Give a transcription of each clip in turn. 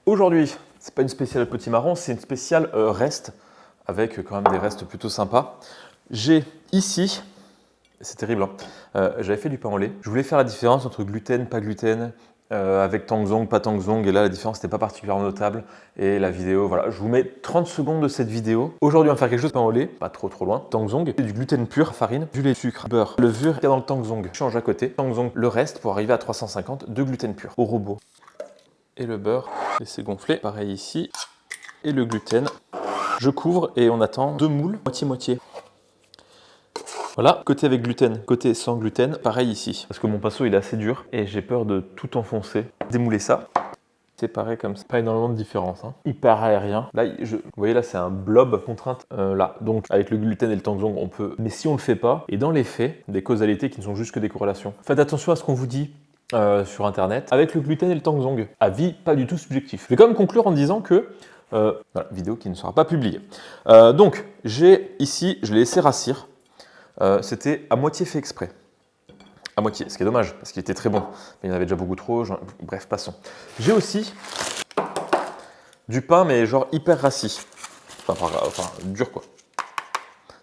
Aujourd'hui, c'est pas une spéciale potimarron, c'est une spéciale reste, avec quand même des restes plutôt sympas. J'ai ici, c'est terrible, hein, j'avais fait du pain au lait. Je voulais faire la différence entre gluten, pas gluten, avec tangzong, pas tangzong, et là la différence n'était pas particulièrement notable. Et la vidéo, voilà, je vous mets 30 secondes de cette vidéo. Aujourd'hui, on va faire quelque chose de pain au lait, pas trop loin. Tangzong, du gluten pur, farine, du lait, sucre, beurre, levure, qu'il y a dans le tangzong. Je change à côté, tangzong, le reste pour arriver à 350 de gluten pur au robot. Et le beurre, laissez gonfler, pareil ici. Et le gluten, je couvre et on attend 2 moules, moitié-moitié. Voilà, côté avec gluten, côté sans gluten, pareil ici. Parce que mon pinceau il est assez dur et j'ai peur de tout enfoncer. Démouler ça, c'est pareil comme ça. Pas énormément de différence, hein. Hyper aérien. Là, vous voyez là c'est un blob contrainte là. Donc avec le gluten et le tangzong on peut, mais si on le fait pas, et dans les faits, des causalités qui ne sont juste que des corrélations. Faites attention à ce qu'on vous dit sur internet avec le gluten et le tangzong. Avis pas du tout subjectif. Je vais quand même conclure en disant que voilà, vidéo qui ne sera pas publiée. Donc j'ai ici, je l'ai laissé rassir. C'était à moitié fait exprès. À moitié, ce qui est dommage, parce qu'il était très bon. Mais il y en avait déjà beaucoup trop, bref, passons. J'ai aussi du pain, mais genre hyper rassis. Enfin, dur quoi.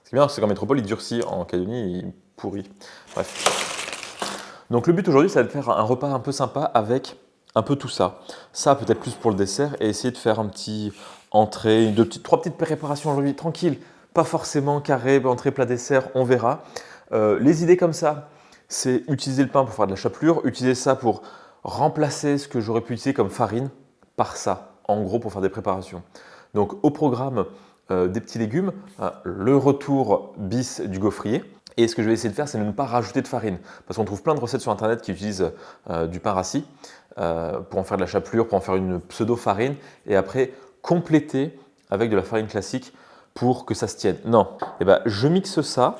Ce qui est bien, c'est qu'en métropole, il durcit, en Calédonie, il pourrit. Bref. Donc le but aujourd'hui, c'est de faire un repas un peu sympa avec un peu tout ça. Ça, peut-être plus pour le dessert, et essayer de faire un petit entrée, trois petites préparations aujourd'hui, tranquille. Pas forcément carré, entrée, plat, dessert, on verra. Les idées comme ça, c'est utiliser le pain pour faire de la chapelure, utiliser ça pour remplacer ce que j'aurais pu utiliser comme farine par ça, en gros pour faire des préparations. Donc au programme des petits légumes, le retour bis du gaufrier. Et ce que je vais essayer de faire, c'est de ne pas rajouter de farine. Parce qu'on trouve plein de recettes sur internet qui utilisent du pain rassis pour en faire de la chapelure, pour en faire une pseudo-farine, et après compléter avec de la farine classique pour que ça se tienne. Non, eh ben, je mixe ça,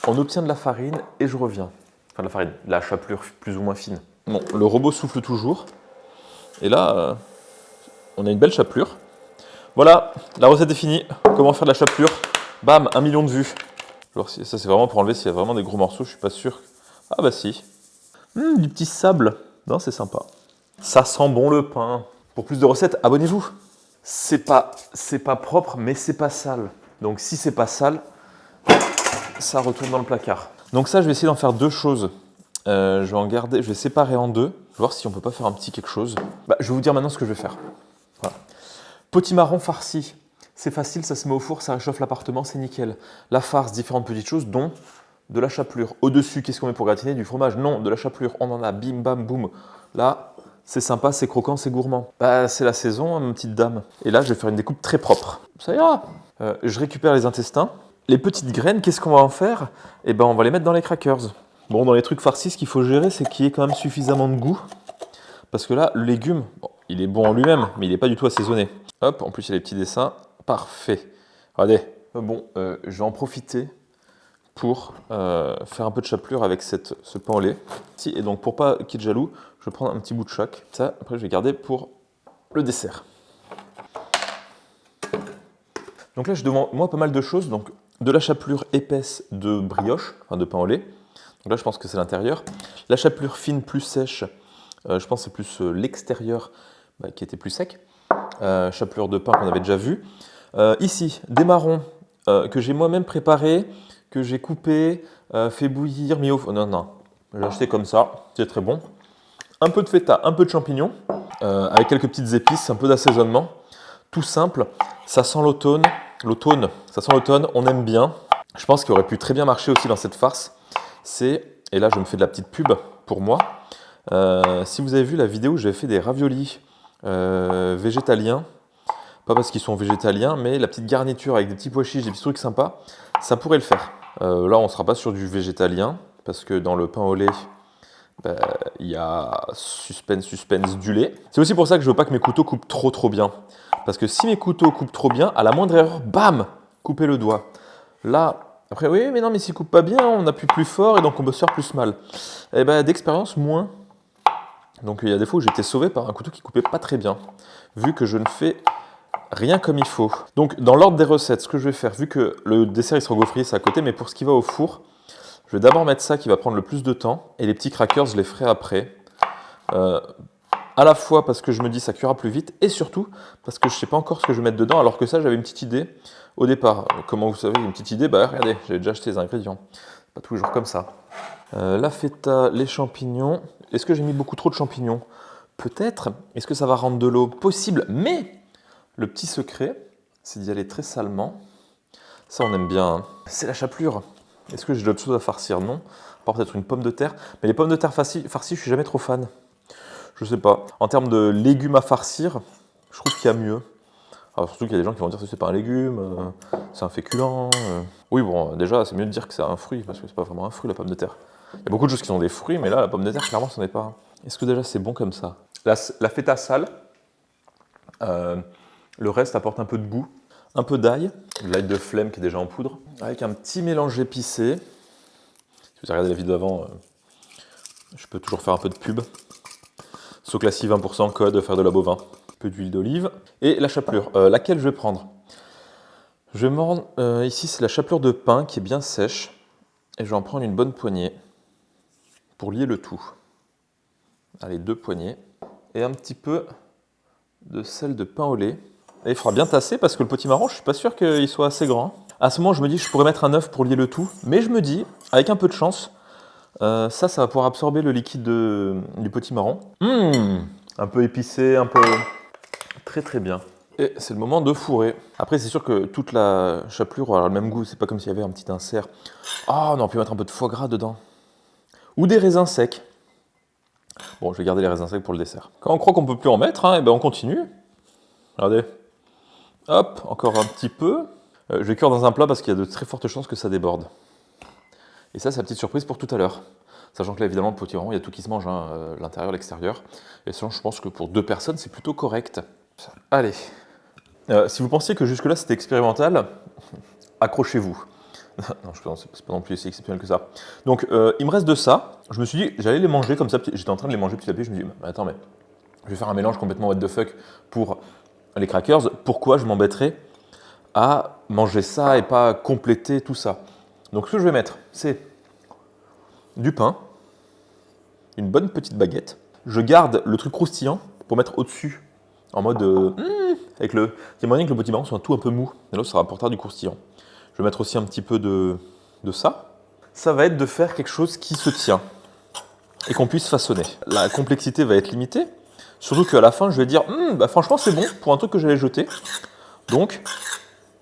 on obtient de la farine et je reviens. Enfin de la farine, de la chapelure plus ou moins fine. Bon, le robot souffle toujours. Et là, on a une belle chapelure. Voilà, la recette est finie. Comment faire de la chapelure? Bam, 1 million de vues. Alors, ça c'est vraiment pour enlever s'il y a vraiment des gros morceaux, je suis pas sûr. Ah bah si. Du petit sable. Non, c'est sympa. Ça sent bon le pain. Pour plus de recettes, abonnez-vous. C'est pas propre, mais c'est pas sale. Donc si c'est pas sale, ça retourne dans le placard. Donc ça, je vais essayer d'en faire 2 choses. Je vais en garder, je vais séparer en 2. Je vais voir si on peut pas faire un petit quelque chose. Je vais vous dire maintenant ce que je vais faire. Voilà. Potimarron farci. C'est facile, ça se met au four, ça réchauffe l'appartement, c'est nickel. La farce, différentes petites choses, dont de la chapelure. Au-dessus, qu'est-ce qu'on met pour gratiner? Du fromage? Non, de la chapelure. On en a, bim, bam, boum. Là, c'est sympa, c'est croquant, c'est gourmand. C'est la saison, ma petite dame. Et là, je vais faire une découpe très propre. Ça ira. Je récupère les intestins. Les petites graines, qu'est-ce qu'on va en faire? Eh ben, on va les mettre dans les crackers. Bon, dans les trucs farcis, ce qu'il faut gérer, c'est qu'il y ait quand même suffisamment de goût. Parce que là, le légume, bon, il est bon en lui-même, mais il n'est pas du tout assaisonné. Hop, en plus, il y a les petits dessins. Parfait. Regardez. Bon, je vais en profiter pour faire un peu de chapelure avec ce pain au lait. Et donc, pour pas qu'il y ait de jaloux, je vais prendre un petit bout de chaque. Ça, après, je vais garder pour le dessert. Donc là, j'ai devant moi pas mal de choses. Donc, de la chapelure épaisse de brioche, enfin de pain au lait. Donc là, je pense que c'est l'intérieur. La chapelure fine plus sèche, je pense que c'est plus l'extérieur qui était plus sec. Chapelure de pain qu'on avait déjà vu. Ici, des marrons que j'ai moi-même préparés, que j'ai coupés, fait bouillir, mis au... Non, j'ai acheté comme ça, c'est très bon. Un peu de feta, un peu de champignons, avec quelques petites épices, un peu d'assaisonnement. Tout simple, ça sent l'automne. Ça sent l'automne, on aime bien. Je pense qu'il aurait pu très bien marcher aussi dans cette farce. Et là je me fais de la petite pub pour moi. Si vous avez vu la vidéo où j'avais fait des raviolis végétaliens, pas parce qu'ils sont végétaliens, mais la petite garniture avec des petits pois chiches, des petits trucs sympas, ça pourrait le faire. Là on ne sera pas sur du végétalien, parce que dans le pain au lait, il y a suspense du lait. C'est aussi pour ça que je veux pas que mes couteaux coupent trop bien. Parce que si mes couteaux coupent trop bien, à la moindre erreur, bam, coupez le doigt. Là, après, oui, mais non, mais s'ils coupent pas bien, on appuie plus fort et donc on peut se faire plus mal. Et d'expérience, moins. Donc il y a des fois où j'ai été sauvé par un couteau qui coupait pas très bien, vu que je ne fais rien comme il faut. Donc dans l'ordre des recettes, ce que je vais faire, vu que le dessert il sera gaufrier, c'est à côté, mais pour ce qui va au four, je vais d'abord mettre ça qui va prendre le plus de temps, et les petits crackers, je les ferai après. À la fois parce que je me dis ça cuira plus vite et surtout parce que je ne sais pas encore ce que je vais mettre dedans alors que ça j'avais une petite idée au départ. Comment vous savez une petite idée? Bah regardez, j'avais déjà acheté les ingrédients. Pas tous les jours comme ça. La feta, les champignons. Est-ce que j'ai mis beaucoup trop de champignons? Peut-être. Est-ce que ça va rendre de l'eau? Possible. Mais le petit secret, c'est d'y aller très salement. Ça on aime bien. Hein. C'est la chapelure. Est-ce que j'ai d'autres choses à farcir? Non. À part peut-être une pomme de terre. Mais les pommes de terre farcies, je suis jamais trop fan. Je sais pas. En termes de légumes à farcir, je trouve qu'il y a mieux. Alors, surtout qu'il y a des gens qui vont dire que c'est pas un légume, c'est un féculent. Oui, bon, déjà, c'est mieux de dire que c'est un fruit, parce que c'est pas vraiment un fruit, la pomme de terre. Il y a beaucoup de choses qui sont des fruits, mais là, la pomme de terre, clairement, c'en est pas un. Est-ce que déjà, c'est bon comme ça? La feta sale, le reste apporte un peu de goût, un peu d'ail, de l'ail de flemme qui est déjà en poudre, avec un petit mélange épicé. Si vous avez regardé la vidéo d'avant, je peux toujours faire un peu de pub. Soclassi 20%, code faire de la bovin. Un peu d'huile d'olive. Et la chapelure. Laquelle je vais prendre? Je vais me rendre. Ici, c'est la chapelure de pain qui est bien sèche. Et je vais en prendre une bonne poignée pour lier le tout. Allez, 2 poignées. Et un petit peu de sel de pain au lait. Et il faudra bien tasser parce que le potimarron, je suis pas sûr qu'il soit assez grand. À ce moment, je me dis que je pourrais mettre un œuf pour lier le tout. Mais je me dis, avec un peu de chance, ça va pouvoir absorber le liquide du potimarron. Un peu épicé, un peu... Très très bien. Et c'est le moment de fourrer. Après, c'est sûr que toute la chapelure aura le même goût. C'est pas comme s'il y avait un petit insert. Ah non, on peut mettre un peu de foie gras dedans. Ou des raisins secs. Bon, je vais garder les raisins secs pour le dessert. Quand on croit qu'on peut plus en mettre, hein, et ben on continue. Regardez. Hop, encore un petit peu. Je vais cuire dans un plat parce qu'il y a de très fortes chances que ça déborde. Et ça, c'est la petite surprise pour tout à l'heure. Sachant que là, évidemment, le potimarron, il y a tout qui se mange, hein, l'intérieur, l'extérieur. Et ça, je pense que pour 2 personnes, c'est plutôt correct. Allez. Si vous pensiez que jusque-là, c'était expérimental, accrochez-vous. Non, je pense c'est pas non plus si exceptionnel que ça. Donc, il me reste de ça. Je me suis dit, j'allais les manger comme ça. J'étais en train de les manger petit à petit. Je me dis, mais attends, mais je vais faire un mélange complètement what the fuck pour les crackers. Pourquoi je m'embêterais à manger ça et pas compléter tout ça? Donc, ce que je vais mettre, c'est du pain, une bonne petite baguette. Je garde le truc croustillant pour mettre au-dessus, en mode avec le. Il y a moyen que le potimarron soit tout un peu mou. Et là, ça rapportera du croustillant. Je vais mettre aussi un petit peu de ça. Ça va être de faire quelque chose qui se tient et qu'on puisse façonner. La complexité va être limitée. Surtout qu'à la fin, je vais dire bah, franchement, c'est bon pour un truc que j'allais jeter. Donc,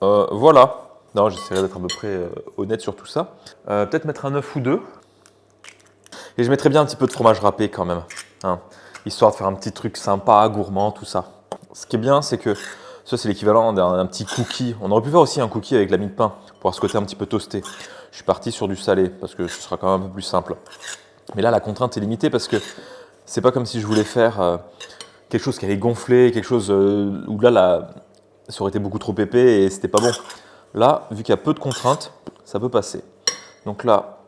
voilà. Non, j'essaierai d'être à peu près honnête sur tout ça. Peut-être mettre un œuf ou deux. Et je mettrais bien un petit peu de fromage râpé quand même, hein, histoire de faire un petit truc sympa, gourmand, tout ça. Ce qui est bien, c'est que ça, c'est l'équivalent d'un petit cookie. On aurait pu faire aussi un cookie avec la mie de pain, pour avoir ce côté un petit peu toasté. Je suis parti sur du salé, parce que ce sera quand même un peu plus simple. Mais là, la contrainte est limitée, parce que c'est pas comme si je voulais faire quelque chose qui allait gonfler, quelque chose où là, ça aurait été beaucoup trop épais et c'était pas bon. Là, vu qu'il y a peu de contraintes, ça peut passer. Donc là,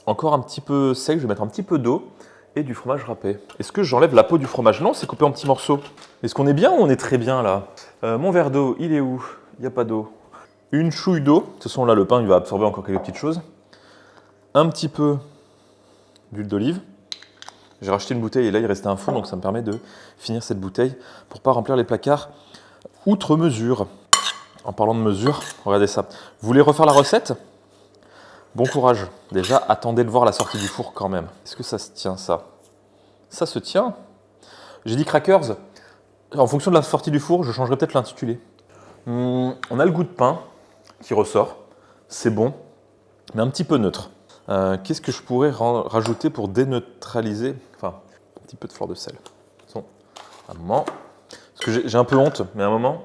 encore un petit peu sec, je vais mettre un petit peu d'eau et du fromage râpé. Est-ce que j'enlève la peau du fromage? Non, c'est coupé en petits morceaux. Est-ce qu'on est bien ou on est très bien là? Mon verre d'eau, il est où? Il n'y a pas d'eau. Une chouille d'eau. De toute façon, là, le pain, il va absorber encore quelques petites choses. Un petit peu d'huile d'olive. J'ai racheté une bouteille et là, il restait un fond, donc ça me permet de finir cette bouteille pour ne pas remplir les placards outre mesure. En parlant de mesure, regardez ça. Vous voulez refaire la recette? Bon courage. Déjà, attendez de voir la sortie du four quand même. Est-ce que ça se tient, ça? Ça se tient. J'ai dit crackers. En fonction de la sortie du four, je changerai peut-être l'intitulé. On a le goût de pain qui ressort. C'est bon, mais un petit peu neutre. Qu'est-ce que je pourrais rajouter pour déneutraliser? Enfin, un petit peu de fleur de sel. Bon, un moment. Parce que j'ai un peu honte, mais à un moment,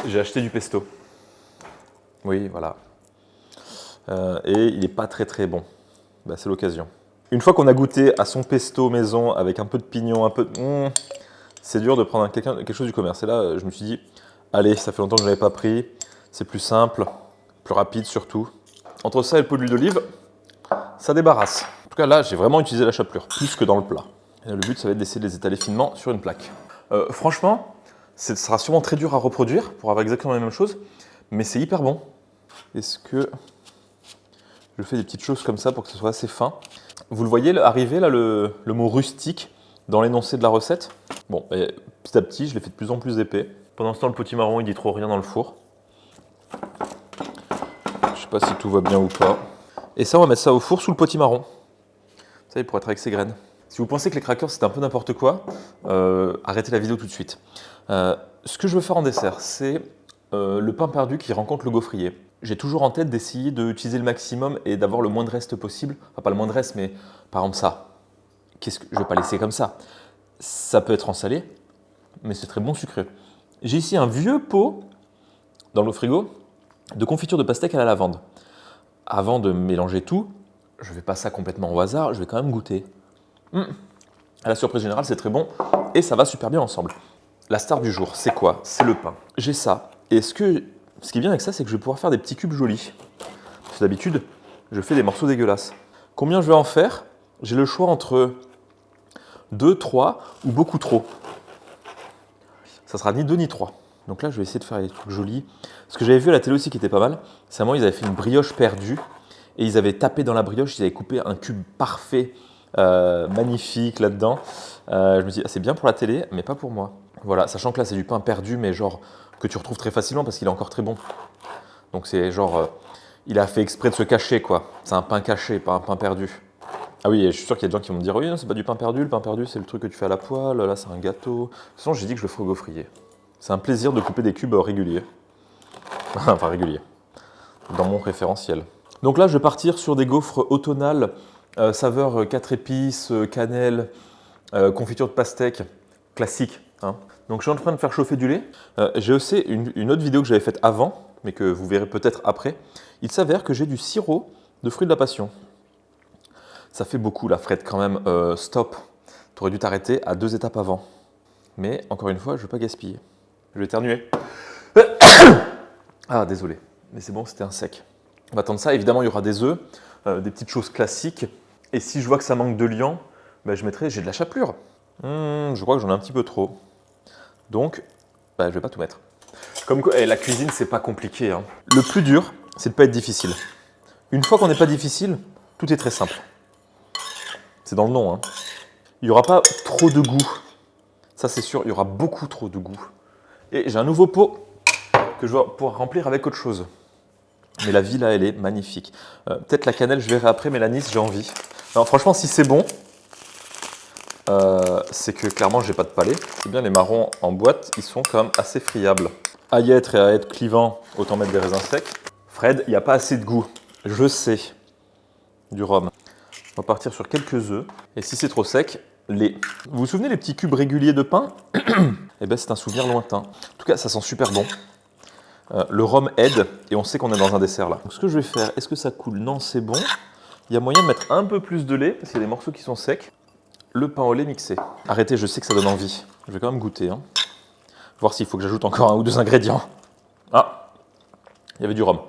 j'ai acheté du pesto. Oui, voilà. Et il n'est pas très très bon. Bah, c'est l'occasion. Une fois qu'on a goûté à son pesto maison avec un peu de pignon, un peu de... c'est dur de prendre quelque chose du commerce. Et là, je me suis dit, allez, ça fait longtemps que je ne l'avais pas pris. C'est plus simple, plus rapide surtout. Entre ça et le pot d'huile d'olive, ça débarrasse. En tout cas, là, j'ai vraiment utilisé la chapelure, plus que dans le plat. Et là, le but, ça va être d'essayer de les étaler finement sur une plaque. Franchement, ce sera sûrement très dur à reproduire pour avoir exactement la même chose, mais c'est hyper bon. Est-ce que... je fais des petites choses comme ça pour que ce soit assez fin. Vous le voyez arriver là, le mot rustique. dans l'énoncé de la recette. Bon, et petit à petit, je l'ai fait de plus en plus épais. Pendant ce temps, le potimarron, il dit trop rien dans le four. Je sais pas si tout va bien ou pas. Et ça, on va mettre ça au four sous le potimarron. Ça, il pourrait être avec ses graines. Si vous pensez que les crackers, c'est un peu n'importe quoi, arrêtez la vidéo tout de suite. Ce que je veux faire en dessert, c'est le pain perdu qui rencontre le gaufrier. J'ai toujours en tête d'essayer d'utiliser le maximum et d'avoir le moins de reste possible. Enfin, pas le moins de reste, mais par exemple ça. Je ne vais pas laisser comme ça. Ça peut être en salé, mais c'est très bon sucré. J'ai ici un vieux pot dans le frigo de confiture de pastèque à la lavande. Avant de mélanger tout, je ne fais pas ça complètement au hasard, je vais quand même goûter. À la surprise générale, c'est très bon et ça va super bien ensemble. La star du jour, c'est quoi? C'est le pain. J'ai ça. Et ce qui est bien avec ça, c'est que je vais pouvoir faire des petits cubes jolis. Parce que d'habitude, je fais des morceaux dégueulasses. Combien je vais en faire? J'ai le choix entre 2, 3 ou beaucoup trop. Ça sera ni 2 ni 3. Donc là, je vais essayer de faire des trucs jolis. Ce que j'avais vu à la télé aussi qui était pas mal, c'est à un moment, ils avaient fait une brioche perdue et ils avaient tapé dans la brioche, ils avaient coupé un cube parfait, magnifique là-dedans. Je me dis, ah, c'est bien pour la télé, mais pas pour moi. Voilà, sachant que là, c'est du pain perdu, mais genre que tu retrouves très facilement parce qu'il est encore très bon. Donc c'est genre, il a fait exprès de se cacher, quoi. C'est un pain caché, pas un pain perdu. Ah oui, je suis sûr qu'il y a des gens qui vont me dire, oui, non, c'est pas du pain perdu, le pain perdu, c'est le truc que tu fais à la poêle, là, c'est un gâteau. De toute façon, j'ai dit que je le ferai au gaufrier. C'est un plaisir de couper des cubes réguliers. Enfin, réguliers. Dans mon référentiel. Donc là, je vais partir sur des gaufres automnales, saveur 4 épices, cannelle, confiture de pastèque, classique. Hein. Donc je suis en train de faire chauffer du lait. J'ai aussi une autre vidéo que j'avais faite avant, mais que vous verrez peut-être après. Il s'avère que j'ai du sirop de fruits de la passion. Ça fait beaucoup la Fred quand même. Stop. Tu aurais dû t'arrêter à 2 étapes avant. Mais encore une fois, je ne veux pas gaspiller. Je vais éternuer. Ah, désolé. Mais c'est bon, c'était un sec. On va attendre ça. Évidemment, il y aura des œufs, des petites choses classiques. Et si je vois que ça manque de liant, ben, j'ai de la chapelure. Je crois que j'en ai un petit peu trop. Donc, ben, je ne vais pas tout mettre. Comme quoi, la cuisine, c'est pas compliqué. Hein. Le plus dur, c'est de ne pas être difficile. Une fois qu'on n'est pas difficile, tout est très simple. C'est dans le nom. Hein. Il n'y aura pas trop de goût. Ça, c'est sûr, il y aura beaucoup trop de goût. Et j'ai un nouveau pot que je vais pouvoir remplir avec autre chose. Mais la vie, là, elle est magnifique. Peut-être la cannelle, je verrai après, mais l'anis, j'ai envie. Non, franchement, si c'est bon, c'est que clairement, j'ai pas de palais. C'est bien, les marrons en boîte, ils sont quand même assez friables. À y être et à être clivant, autant mettre des raisins secs. Fred, il n'y a pas assez de goût. Je sais. Du rhum. On va partir sur quelques œufs. Et si c'est trop sec, lait. Vous vous souvenez les petits cubes réguliers de pain? Eh bien, c'est un souvenir lointain. En tout cas, ça sent super bon. Le rhum aide et on sait qu'on est dans un dessert là. Donc, ce que je vais faire, est-ce que ça coule? Non, c'est bon. Il y a moyen de mettre un peu plus de lait parce qu'il y a des morceaux qui sont secs. Le pain au lait mixé. Arrêtez, je sais que ça donne envie. Je vais quand même goûter. Hein. Voir s'il faut que j'ajoute encore 1 ou 2 ingrédients. Ah, il y avait du rhum.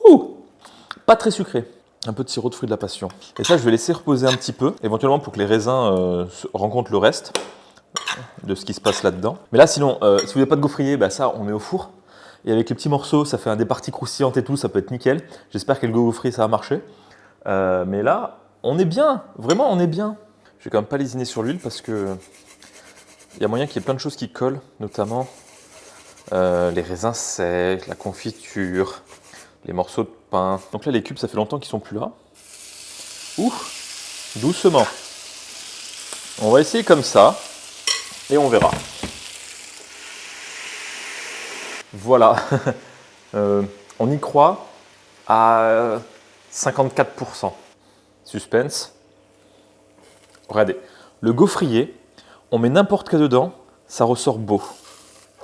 Ouh, pas très sucré. Un peu de sirop de fruits de la passion. Et ça, je vais laisser reposer un petit peu, éventuellement pour que les raisins rencontrent le reste de ce qui se passe là-dedans. Mais là, sinon, si vous n'avez pas de gaufrier, bah ça, on met au four. Et avec les petits morceaux, ça fait des parties croustillantes et tout, ça peut être nickel. J'espère que le gaufrier, ça va marcher. Mais là, on est bien. Vraiment, on est bien. Je vais quand même pas lésiner sur l'huile parce que il y a moyen qu'il y ait plein de choses qui collent, notamment les raisins secs, la confiture, les morceaux de pain. Donc là, les cubes, ça fait longtemps qu'ils sont plus là. Ouh, doucement. On va essayer comme ça et on verra. Voilà. On y croit à 54%. Suspense. Regardez, le gaufrier, on met n'importe quoi dedans, ça ressort beau.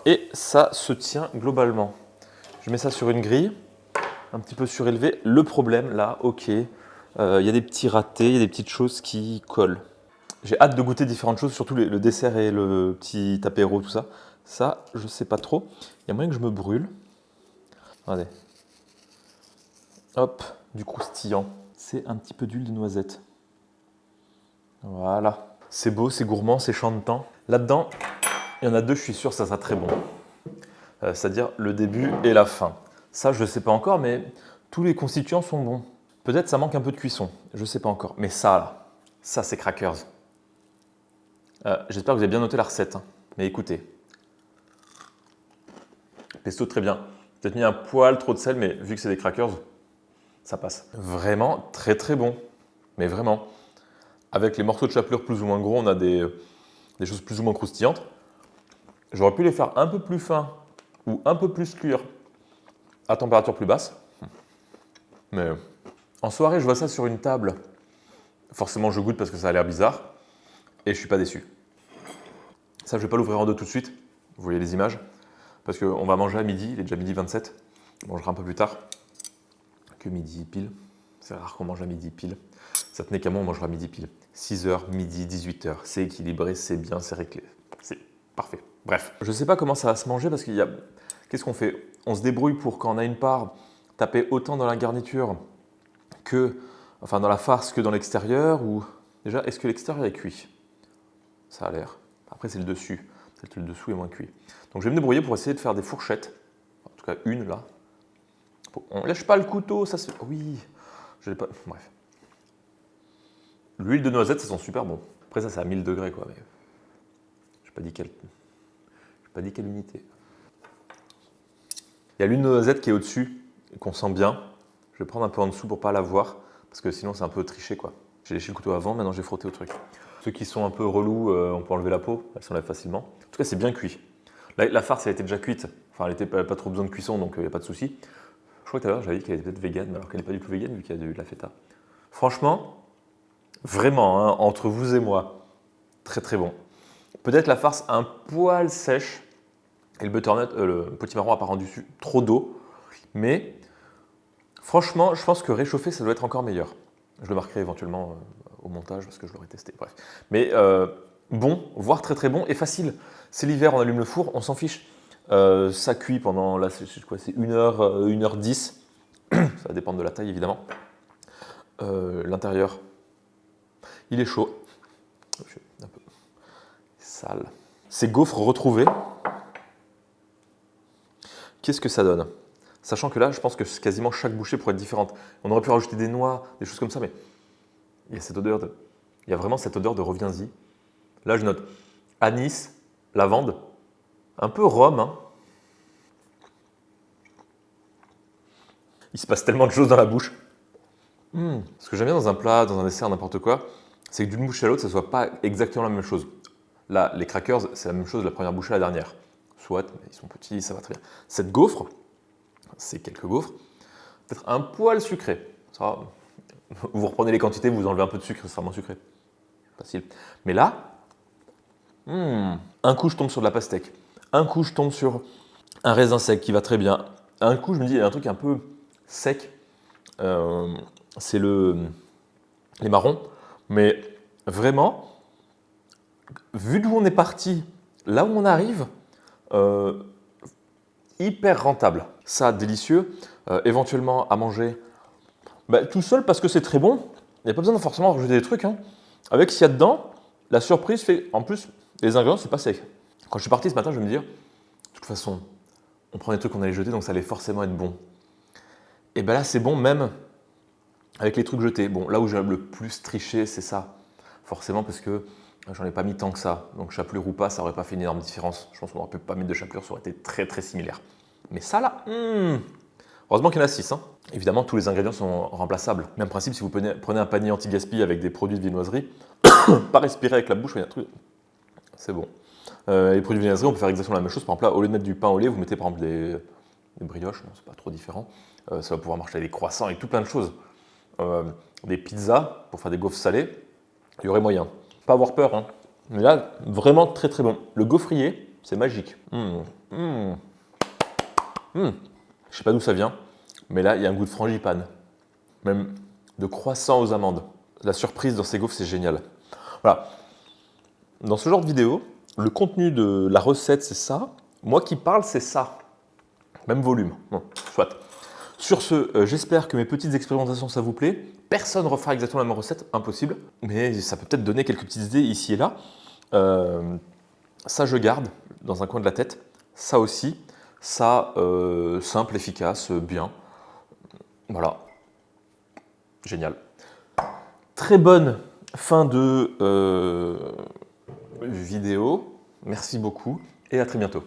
Et ça se tient globalement. Je mets ça sur une grille, un petit peu surélevé. Le problème, là, ok, il y a des petits ratés, il y a des petites choses qui collent. J'ai hâte de goûter différentes choses, surtout le dessert et le petit apéro, tout ça. Ça, je ne sais pas trop. Il y a moyen que je me brûle. Regardez. Hop, du croustillant. C'est un petit peu d'huile de noisette. Voilà. C'est beau, c'est gourmand, c'est chantant. Là-dedans, il y en a 2, je suis sûr, ça sera très bon. C'est-à-dire le début et la fin. Ça, je ne sais pas encore, mais tous les constituants sont bons. Peut-être ça manque un peu de cuisson, je ne sais pas encore. Mais ça, là, ça, c'est crackers. J'espère que vous avez bien noté la recette, hein. Mais écoutez, pesto très bien. Peut-être mis un poil trop de sel, mais vu que c'est des crackers, ça passe. Vraiment très très bon, mais vraiment. Avec les morceaux de chapelure plus ou moins gros, on a des choses plus ou moins croustillantes. J'aurais pu les faire un peu plus fins ou un peu plus cuire à température plus basse. Mais en soirée, je vois ça sur une table. Forcément, je goûte parce que ça a l'air bizarre. Et je suis pas déçu. Ça, je vais pas l'ouvrir en deux tout de suite. Vous voyez les images. Parce qu'on va manger à midi. Il est déjà midi 27. On mangera un peu plus tard que midi pile. C'est rare qu'on mange à midi pile. Ça tenait qu'à moi, on mangera midi pile. 6h, midi, 18h. C'est équilibré, c'est bien, c'est réglé. C'est parfait. Bref. Je sais pas comment ça va se manger parce qu'il y a... Qu'est-ce qu'on fait? On se débrouille pour quand on a une part, taper autant dans la garniture que... Enfin, dans la farce que dans l'extérieur ou... Déjà, est-ce que l'extérieur est cuit? Ça a l'air. Après, c'est le dessus. Peut-être que le dessous est moins cuit. Donc, je vais me débrouiller pour essayer de faire des fourchettes. En tout cas, une là. On lèche pas le couteau, ça se fait. Oui, je l'ai pas. Bref. L'huile de noisette, ça sent super bon. Après, ça, c'est à 1000 degrés, quoi. Mais... Je n'ai pas dit quelle unité. Il y a l'huile de noisette qui est au-dessus, qu'on sent bien. Je vais prendre un peu en dessous pour pas la voir, parce que sinon, c'est un peu triché, quoi. J'ai léché le couteau avant, maintenant j'ai frotté au truc. Ceux qui sont un peu relous, on peut enlever la peau, elle s'enlève facilement. En tout cas, c'est bien cuit. La farce, elle était déjà cuite. Enfin, elle n'était pas trop besoin de cuisson, donc il n'y a pas de souci. Je crois que tout à l'heure, j'avais dit qu'elle était peut-être végane, alors qu'elle n'est pas du tout végane, vu qu'il y a de la feta. Franchement, vraiment, hein, entre vous et moi, très très bon. Peut-être la farce un poil sèche, et le butternut, le potimarron n'a pas rendu trop d'eau, mais franchement, je pense que réchauffer, ça doit être encore meilleur. Je le marquerai éventuellement au montage parce que je l'aurais testé. Bref. Mais bon, voire très très bon et facile. C'est l'hiver, on allume le four, on s'en fiche. Ça cuit pendant, là, c'est quoi, c'est 1h, 1h10. Ça va dépendre de la taille évidemment. L'intérieur, il est chaud. Un peu sale. Ces gaufres retrouvées, qu'est-ce que ça donne? Sachant que là, je pense que quasiment chaque bouchée pourrait être différente. On aurait pu rajouter des noix, des choses comme ça, mais il y a cette odeur il y a vraiment cette odeur de reviens-y. Là, je note anis, lavande, un peu rhum, hein. Il se passe tellement de choses dans la bouche. Ce que j'aime bien dans un plat, dans un dessert, n'importe quoi, c'est que d'une bouchée à l'autre, ça ne soit pas exactement la même chose. Là, les crackers, c'est la même chose de la première bouchée à la dernière. Soit, mais ils sont petits, ça va très bien. Cette gaufre, c'est quelques gaufres, peut-être un poil sucré. Ça, vous reprenez les quantités, vous enlevez un peu de sucre, c'est vraiment sucré. Facile. Mais là, un coup je tombe sur de la pastèque, un coup je tombe sur un raisin sec qui va très bien, un coup je me dis il y a un truc un peu sec, c'est les marrons, mais vraiment, vu d'où on est parti, là où on arrive, hyper rentable. Ça, délicieux, éventuellement à manger tout seul parce que c'est très bon, il n'y a pas besoin de forcément rajouter des trucs, hein. Avec ce qu'il y a dedans, la surprise fait, en plus, les ingrédients, c'est pas sec. Quand je suis parti ce matin, je vais me dire, de toute façon, on prend des trucs qu'on allait jeter, donc ça allait forcément être bon. Et bien là, c'est bon même avec les trucs jetés. Bon, là où j'ai le plus triché, c'est ça. Forcément, parce que j'en ai pas mis tant que ça. Donc chapelure ou pas, ça aurait pas fait une énorme différence. Je pense qu'on aurait pu pas mettre de chapelure, ça aurait été très très similaire. Mais ça là, heureusement qu'il y en a 6. Hein. Évidemment, tous les ingrédients sont remplaçables. Même principe, si vous prenez un panier anti-gaspi avec des produits de viennoiserie, pas respirer avec la bouche, il y a un truc. C'est bon. Les produits de viennoiserie, on peut faire exactement la même chose. Par exemple, là, au lieu de mettre du pain au lait, vous mettez par exemple des brioches, c'est pas trop différent. Ça va pouvoir marcher avec des croissants, avec tout plein de choses. Des pizzas, pour faire des gaufres salées, il y aurait moyen. Pas avoir peur, hein. Mais là, vraiment très très bon. Le gaufrier, c'est magique. Je sais pas d'où ça vient, mais là, il y a un goût de frangipane. Même de croissant aux amandes. La surprise dans ces gaufres, c'est génial. Voilà. Dans ce genre de vidéo, le contenu de la recette, c'est ça. Moi qui parle, c'est ça. Même volume. Bon, soit. Sur ce, j'espère que mes petites expérimentations, ça vous plaît. Personne ne refera exactement la même recette, impossible. Mais ça peut peut-être donner quelques petites idées ici et là. Ça, je garde dans un coin de la tête. Ça aussi. Ça, simple, efficace, bien. Voilà. Génial. Très bonne fin de vidéo. Merci beaucoup et à très bientôt.